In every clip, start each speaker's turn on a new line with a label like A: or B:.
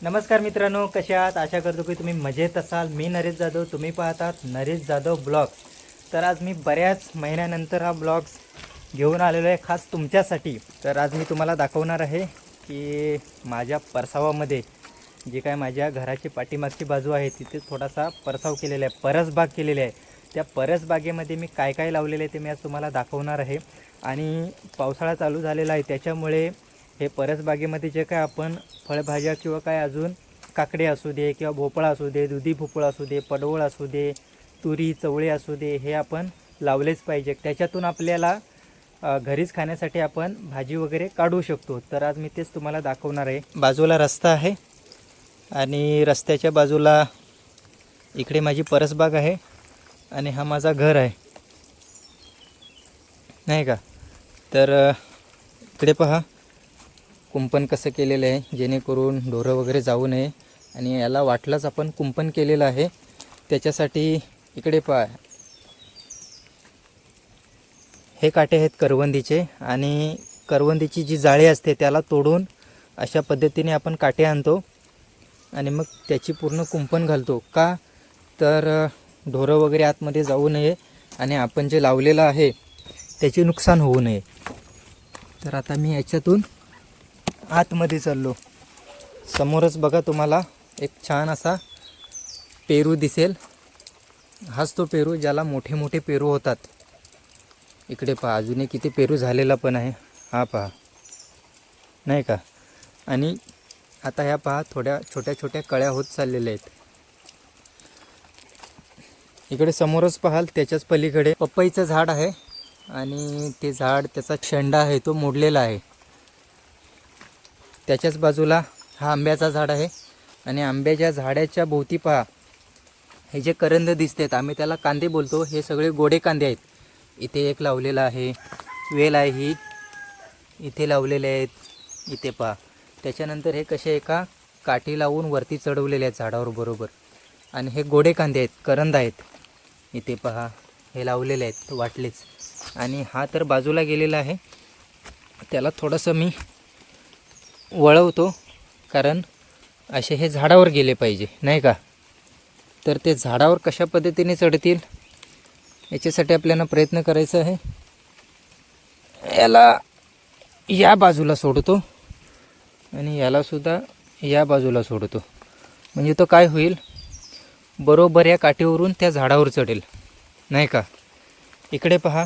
A: नमस्कार मित्रांनो, कसे आहात? आशा करतो की तुम्ही मजेत असाल. मी नरेश जाधव, तुम्ही पाहतात नरेश जाधव ब्लॉग्स. तर आज मी बऱ्याच महिन्यानंतर हा ब्लॉग्स घेऊन आलेलो आहे खास तुमच्यासाठी. तर आज मी तुम्हाला दाखवणार आहे की माझ्या परसावामध्ये जे काय माझ्या घराची पाठीमागची बाजू आहे तिथे थोडासा परसाव केलेला आहे, परसबाग केलेली आहे. त्या परसबागेमध्ये मी काय काय लावलेले आहे ते मी आज तुम्हाला दाखवणार आहे. आणि पावसाळा चालू झालेला आहे त्याच्यामुळे हे परसबागेमध्ये जे काय आपण फळभाज्या किंवा काय अजून काकडे असू दे किंवा भोपळा असू दे, दुधी भोपळा असू दे, पडवळ असू दे, तुरी चवळे असू दे, हे आपण लावलेच पाहिजे. त्याच्यातून आपल्याला घरीच खाण्यासाठी आपण भाजी वगैरे काढू शकतो. तर आज मी तेच तुम्हाला दाखवणार आहे. बाजूला रस्ता आहे आणि रस्त्याच्या बाजूला इकडे माझी परसबाग आहे आणि हा माझा घर आहे, नाही का. तर इकडे पहा कुंपण कसं केलेलं आहे जेणेकरून ढोरं वगैरे जाऊ नये. आणि याला वाटलंच आपण कुंपण केलेलं आहे त्याच्यासाठी. इकडे पहा हे काटे आहेत करवंदीचे आणि करवंदीची जी जाळी असते त्याला तोडून अशा पद्धतीने आपण काटे आणतो आणि मग त्याची पूर्ण कुंपण घालतो. का तर ढोरं वगैरे आतमध्ये जाऊ नये आणि आपण जे लावलेलं आहे त्याचे नुकसान होऊ नये. तर आता मी याच्यातून आतमध्ये चाललो. समोरच बघा तुम्हाला एक छान असा पेरू दिसेल. हाच तो पेरू ज्याला मोठे मोठे पेरू होतात. इकडे पहा अजूनही किती पेरू झालेला पण आहे, हा पहा, नाही का. आणि आता ह्या पहा थोड्या छोट्या छोट्या कळ्या होत चाललेल्या आहेत. इकडे समोरच पाहाल त्याच्याच पलीकडे पपईचं झाड आहे आणि ते झाड त्याचा शेंडा आहे तो मोडलेला आहे. त्याच्याच बाजूला हा आंब्याचा झाड आहे आणि आंब्याच्या झाडाच्या भोवती पहा हे जे करंद दिसतात, आम्ही त्याला कांदे बोलतो, हे सगळे गोडे कांदे आहेत. इथे एक लावलेला आहे, वेल आहे ही, इथे लावलेले आहेत, इथे पहा. त्याच्यानंतर हे कसे एका काठी लावून वरती चढवलेले आहेत झाडावर बरोबर. आणि हे गोडे कांदे आहेत, करंद आहेत. इथे पहा हे लावलेले आहेत वाटलेच. आणि हा तर बाजूला गेलेला आहे, त्याला थोडंसं मी वळवतो कारण असे हे झाडावर गेले पाहिजे, नाही का. तर ते झाडावर कशा पद्धतीने चढतील याच्यासाठी आपल्याला प्रयत्न करायचा आहे. याला या बाजूला सोडतो आणि यालासुद्धा या बाजूला सोडतो, म्हणजे तो काय होईल बरोबर या काठीवरून त्या झाडावर चढेल, नाही का. इकडे पहा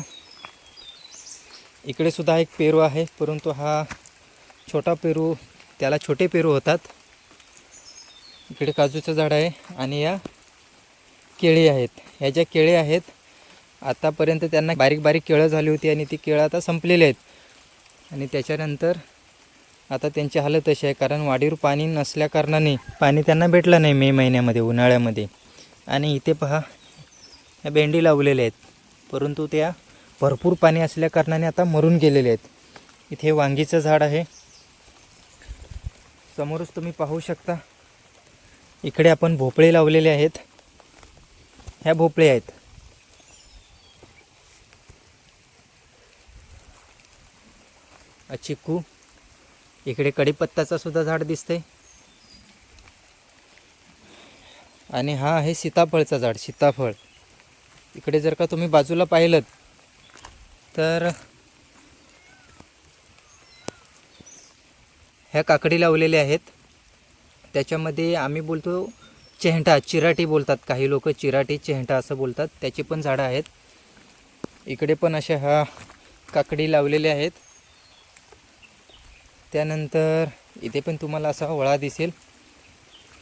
A: इकडे सुद्धा एक पेरू आहे, परंतु हा छोटा पेरू, त्याला छोटे पेरू होतात. इकडे काजूचं झाड आहे आणि या केळी आहेत. ह्या ज्या केळी आहेत आतापर्यंत त्यांना बारीक बारीक केळं झाली होती आणि ती केळं आता संपलेली आहेत. आणि त्याच्यानंतर आता त्यांची हालत अशी आहे कारण वाडीवर पाणी नसल्या कारणाने पाणी त्यांना भेटलं नाही मे महिन्यामध्ये, उन्हाळ्यामध्ये. आणि इथे पहा ह्या भेंडी लावलेल्या आहेत, परंतु त्या भरपूर पाणी असल्या कारणाने आता मरून गेलेले आहेत. इथे वांगीचं झाड आहे, समोरच तुम्ही पाहू शकता. इकडे आपण भोपळे लावलेले आहेत, ह्या भोपळे आहेत. चिक्कू, इकडे कढीपत्त्याचं सुद्धा झाड दिसतंय. आणि हा आहे सीताफळचं झाड, सीताफळ. इकडे जर का तुम्ही बाजूला पाहिलं तर ह्या काकडी लावलेल्या आहेत. त्याच्यामध्ये आम्ही बोलतो चेहटा, चिराटी बोलतात काही लोक, चिराटी चेहटा असं बोलतात. त्याची पण झाडं आहेत. इकडे पण अशा ह्या काकडी लावलेल्या आहेत. त्यानंतर इथे पण तुम्हाला असा वळा दिसेल.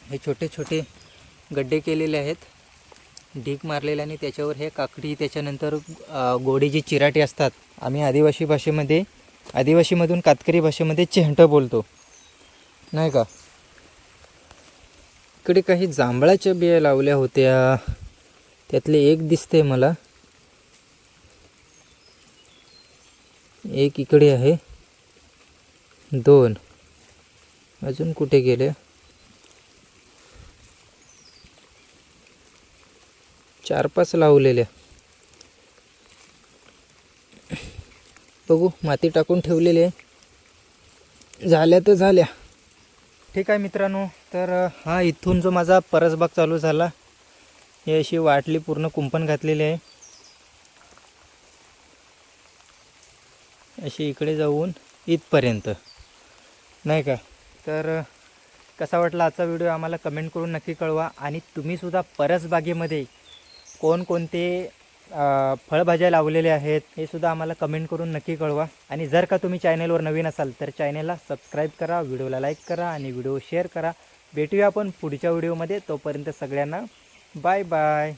A: हे छोटे छोटे गड्डे केलेले आहेत, ढीक मारलेले, आणि त्याच्यावर हे काकडी, त्याच्यानंतर गोडी जी चिराटी असतात, आम्ही आदिवासी भाषेमध्ये, आदिवासीमधून कातकरी भाषेमध्ये चेहट बोलतो, नाही का. इकडे काही जांभळाच्या बिया लावल्या होत्या, त्यातले एक दिसते मला, एक इकडे आहे, दोन अजून कुठे गेले, 4-5 लावलेल्या. बघू, माती टाकून ठेवलेली आहे, झाल्या तर झाल्या. ठीक आहे मित्रांनो, तर हा इथून जो माझा परसबाग चालू झाला, ही अशी वाटली पूर्ण कुंपण घातलेली आहे, अशी इकडे जाऊन इथपर्यंत नाही का. तर कसा वाटला आजचा व्हिडिओ आम्हाला कमेंट करून नक्की कळवा. आणि तुम्हीसुद्धा परसबागेमध्ये कोणकोणते फळभाज्या लावलेले आहेत हे सुद्धा आम्हाला कमेंट करून नक्की कळवा. आणि जर का तुम्ही चॅनलवर नवीन असाल तर चॅनलला सबस्क्राईब करा, व्हिडिओला लाईक करा आणि व्हिडिओ शेअर करा. भेटूया आपण पुढच्या व्हिडिओमध्ये. तोपर्यंत सगळ्यांना बाय बाय.